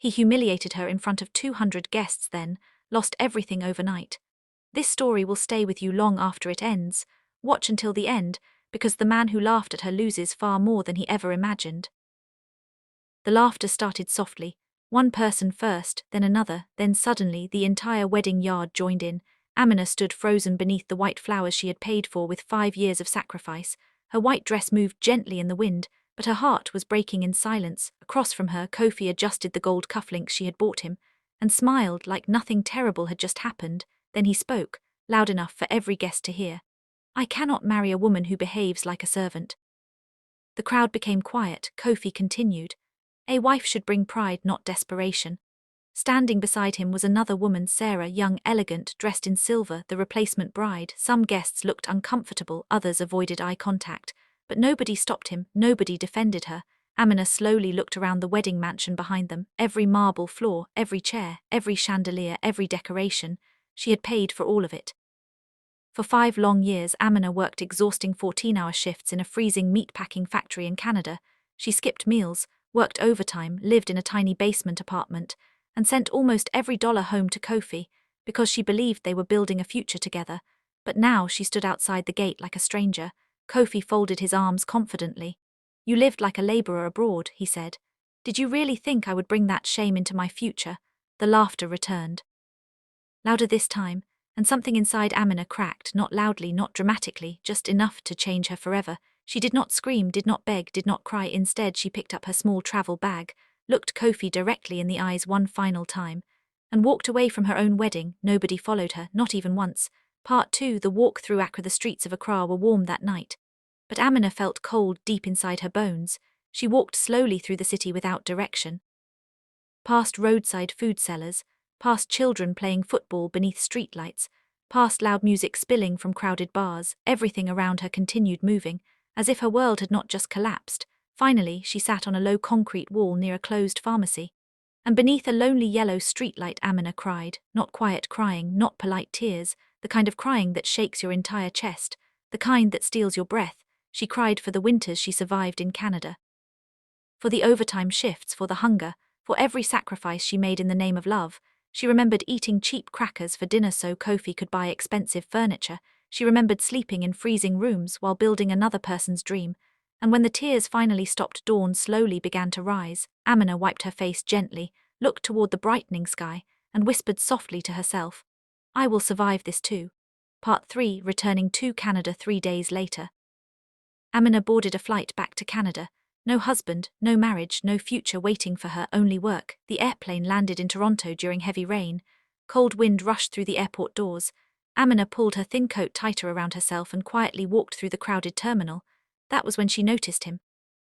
He humiliated her in front of 200 guests then, lost everything overnight. This story will stay with you long after it ends. Watch until the end, because the man who laughed at her loses far more than he ever imagined. The laughter started softly, one person first, then another, then suddenly the entire wedding yard joined in. Amina stood frozen beneath the white flowers she had paid for with 5 years of sacrifice. Her white dress moved gently in the wind, but her heart was breaking in silence. Across from her, Kofi adjusted the gold cufflinks she had bought him, and smiled like nothing terrible had just happened. Then he spoke, loud enough for every guest to hear. "I cannot marry a woman who behaves like a servant." The crowd became quiet. Kofi continued. "A wife should bring pride, not desperation." Standing beside him was another woman, Sarah, young, elegant, dressed in silver, the replacement bride. Some guests looked uncomfortable, others avoided eye contact, but nobody stopped him, nobody defended her. Amina slowly looked around the wedding mansion behind them. Every marble floor, every chair, every chandelier, every decoration. She had paid for all of it. For 5 long years, Amina worked exhausting 14-hour shifts in a freezing meat-packing factory in Canada. She skipped meals, worked overtime, lived in a tiny basement apartment, and sent almost every dollar home to Kofi, because she believed they were building a future together. But now she stood outside the gate like a stranger. Kofi folded his arms confidently. "You lived like a laborer abroad," he said. "Did you really think I would bring that shame into my future?" The laughter returned. Louder this time, and something inside Amina cracked, not loudly, not dramatically, just enough to change her forever. She did not scream, did not beg, did not cry. Instead, she picked up her small travel bag, looked Kofi directly in the eyes one final time, and walked away from her own wedding. Nobody followed her, not even once. Part 2. The walk through Accra. The streets of Accra were warm that night, but Amina felt cold deep inside her bones. She walked slowly through the city without direction. Past roadside food sellers, past children playing football beneath streetlights, past loud music spilling from crowded bars. Everything around her continued moving, as if her world had not just collapsed. Finally, she sat on a low concrete wall near a closed pharmacy. And beneath a lonely yellow streetlight, Amina cried, not quiet crying, not polite tears, the kind of crying that shakes your entire chest, the kind that steals your breath. She cried for the winters she survived in Canada, for the overtime shifts, for the hunger, for every sacrifice she made in the name of love. She remembered eating cheap crackers for dinner so Kofi could buy expensive furniture. She remembered sleeping in freezing rooms while building another person's dream. And when the tears finally stopped, dawn slowly began to rise. Amina wiped her face gently, looked toward the brightening sky, and whispered softly to herself, "I will survive this too." Part 3. Returning to Canada 3 days later. Amina boarded a flight back to Canada. No husband, no marriage, no future waiting for her, only work. The airplane landed in Toronto during heavy rain. Cold wind rushed through the airport doors. Amina pulled her thin coat tighter around herself and quietly walked through the crowded terminal. That was when she noticed him.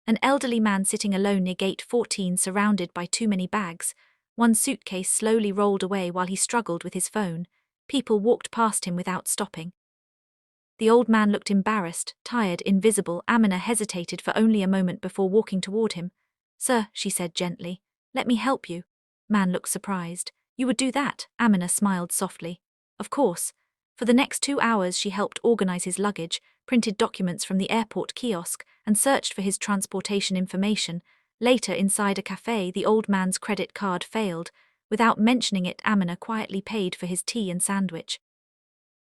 An elderly man sitting alone near gate 14, surrounded by too many bags. One suitcase slowly rolled away while he struggled with his phone. People walked past him without stopping. The old man looked embarrassed, tired, invisible. Amina hesitated for only a moment before walking toward him. "Sir," she said gently, "let me help you." Man looked surprised. "You would do that?" Amina smiled softly. "Of course." For the next 2 hours she helped organize his luggage, printed documents from the airport kiosk, and searched for his transportation information. Later, inside a cafe, the old man's credit card failed. Without mentioning it, Amina quietly paid for his tea and sandwich.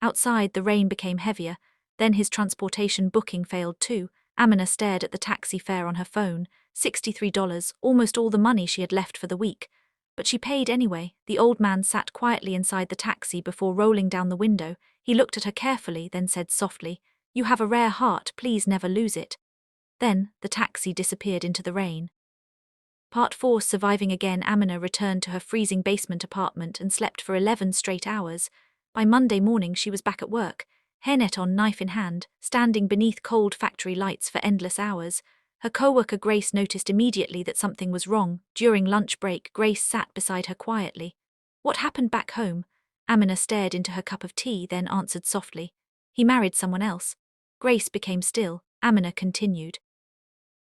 Outside, the rain became heavier. Then his transportation booking failed too. Amina stared at the taxi fare on her phone, $63, almost all the money she had left for the week. But she paid anyway. The old man sat quietly inside the taxi before rolling down the window. He looked at her carefully, then said softly, "You have a rare heart, please never lose it." Then, the taxi disappeared into the rain. Part 4. Surviving again. Amina returned to her freezing basement apartment and slept for 11 straight hours. By Monday morning she was back at work, hairnet on, knife in hand, standing beneath cold factory lights for endless hours. Her co-worker Grace noticed immediately that something was wrong. During lunch break, Grace sat beside her quietly. "What happened back home?" Amina stared into her cup of tea, then answered softly, "He married someone else." Grace became still. Amina continued,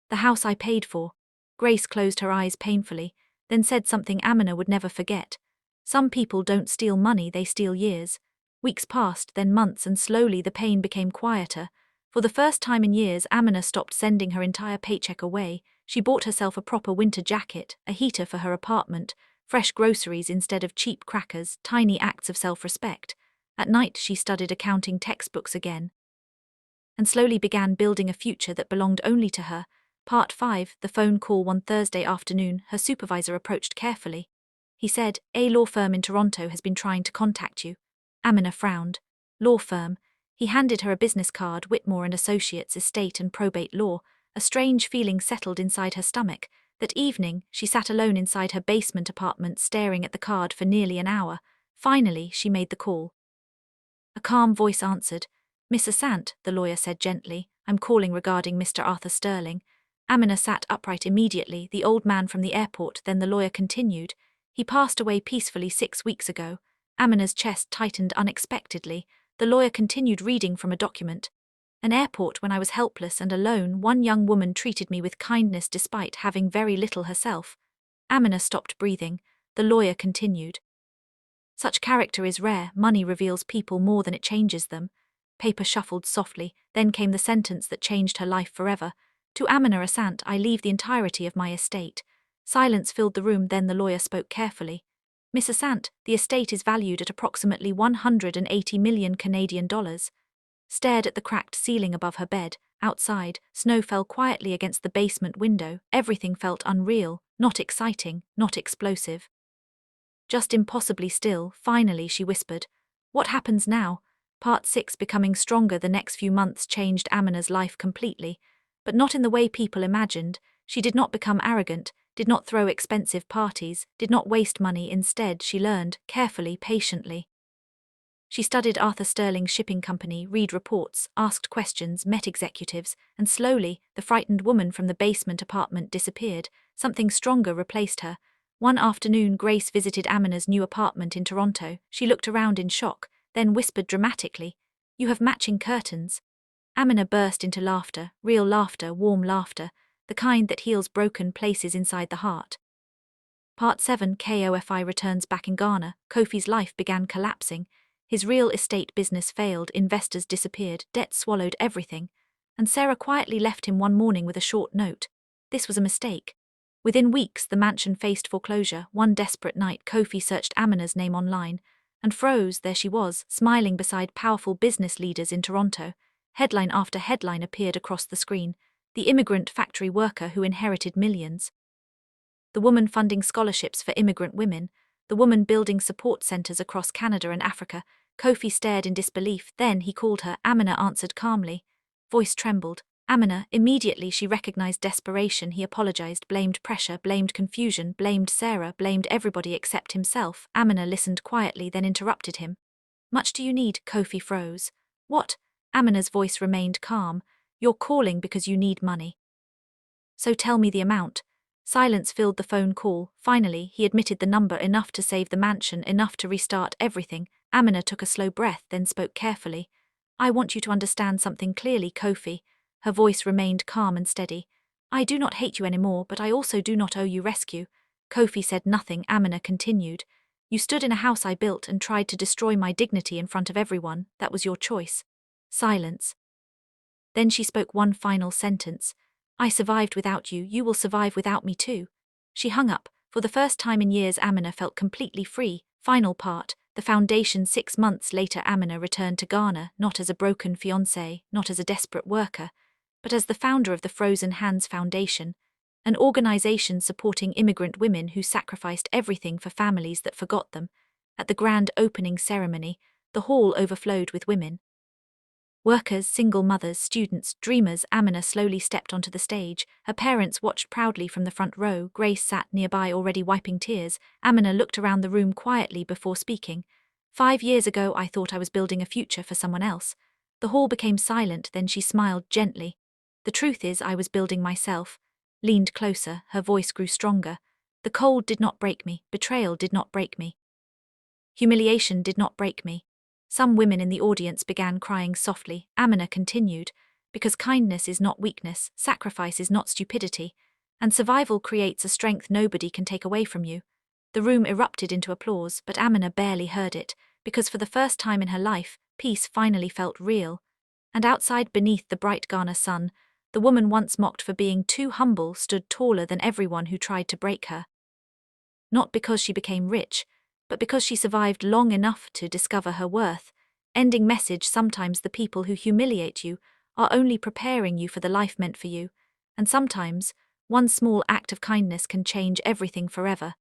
"The house I paid for." Grace closed her eyes painfully, then said something Amina would never forget. "Some people don't steal money, they steal years." Weeks passed, then months, and slowly the pain became quieter. For the first time in years, Amina stopped sending her entire paycheck away. She bought herself a proper winter jacket, a heater for her apartment, fresh groceries instead of cheap crackers, tiny acts of self-respect. At night she studied accounting textbooks again and slowly began building a future that belonged only to her. Part 5. The phone call. One Thursday afternoon, her supervisor approached carefully. He said, "A law firm in Toronto has been trying to contact you." Amina frowned. Law firm. He handed her a business card, Whitmore and Associates, Estate and Probate Law. A strange feeling settled inside her stomach. That evening, she sat alone inside her basement apartment staring at the card for nearly an hour. Finally, she made the call. A calm voice answered. "Miss Asant," the lawyer said gently, "I'm calling regarding Mr. Arthur Sterling." Amina sat upright immediately, the old man from the airport. Then the lawyer continued. "He passed away peacefully 6 weeks ago." Amina's chest tightened unexpectedly. The lawyer continued reading from a document. "An airport when I was helpless and alone, one young woman treated me with kindness despite having very little herself." Amina stopped breathing. The lawyer continued. "Such character is rare. Money reveals people more than it changes them." Paper shuffled softly, then came the sentence that changed her life forever. "To Amina Asant, I leave the entirety of my estate." Silence filled the room, then the lawyer spoke carefully. "Miss Asant, the estate is valued at approximately 180 million Canadian dollars. Stared at the cracked ceiling above her bed. Outside, snow fell quietly against the basement window. Everything felt unreal, not exciting, not explosive. Just impossibly still. Finally, she whispered, "What happens now?" Part 6. Becoming stronger. The next few months changed Amina's life completely, but not in the way people imagined. She did not become arrogant, did not throw expensive parties, did not waste money. Instead, she learned, carefully, patiently. She studied Arthur Sterling's shipping company, read reports, asked questions, met executives, and slowly, the frightened woman from the basement apartment disappeared. Something stronger replaced her. One afternoon, Grace visited Amina's new apartment in Toronto. She looked around in shock, then whispered dramatically, "You have matching curtains." Amina burst into laughter, real laughter, warm laughter, the kind that heals broken places inside the heart. Part 7. Kofi returns back in Ghana. Kofi's life began collapsing. His real estate business failed, investors disappeared, debt swallowed everything, and Sarah quietly left him one morning with a short note. This was a mistake. Within weeks, the mansion faced foreclosure. One desperate night, Kofi searched Amina's name online and froze. There she was, smiling beside powerful business leaders in Toronto. Headline after headline appeared across the screen. The immigrant factory worker who inherited millions. The woman funding scholarships for immigrant women. The woman building support centers across Canada and Africa. Kofi stared in disbelief. Then he called her. Amina answered calmly. Voice trembled. Amina. Immediately she recognized desperation. He apologized, blamed pressure, blamed confusion, blamed Sarah, blamed everybody except himself. Amina listened quietly, then interrupted him. "Much do you need?" Kofi froze. "What?" Amina's voice remained calm. "You're calling because you need money. So tell me the amount." Silence filled the phone call. Finally, he admitted the number, enough to save the mansion, enough to restart everything. Amina took a slow breath, then spoke carefully. "I want you to understand something clearly, Kofi." Her voice remained calm and steady. "I do not hate you anymore, but I also do not owe you rescue." Kofi said nothing. Amina continued. "You stood in a house I built and tried to destroy my dignity in front of everyone. That was your choice." Silence. Then she spoke one final sentence. "I survived without you, you will survive without me too." She hung up. For the first time in years, Amina felt completely free. Final part. The foundation. 6 months later, Amina returned to Ghana, not as a broken fiancé, not as a desperate worker, but as the founder of the Frozen Hands Foundation, an organization supporting immigrant women who sacrificed everything for families that forgot them. At the grand opening ceremony, the hall overflowed with women. Workers, single mothers, students, dreamers. Amina slowly stepped onto the stage. Her parents watched proudly from the front row. Grace sat nearby, already wiping tears. Amina looked around the room quietly before speaking. 5 years ago, I thought I was building a future for someone else." The hall became silent, then she smiled gently. "The truth is, I was building myself." Leaned closer, her voice grew stronger. "The cold did not break me. Betrayal did not break me. Humiliation did not break me." Some women in the audience began crying softly. Amina continued, "Because kindness is not weakness, sacrifice is not stupidity, and survival creates a strength nobody can take away from you." The room erupted into applause, but Amina barely heard it, because for the first time in her life, peace finally felt real. And outside, beneath the bright Ghana sun, The woman once mocked for being too humble stood taller than everyone who tried to break her. Not because she became rich, but because she survived long enough to discover her worth. Ending message: sometimes the people who humiliate you are only preparing you for the life meant for you, and sometimes one small act of kindness can change everything forever.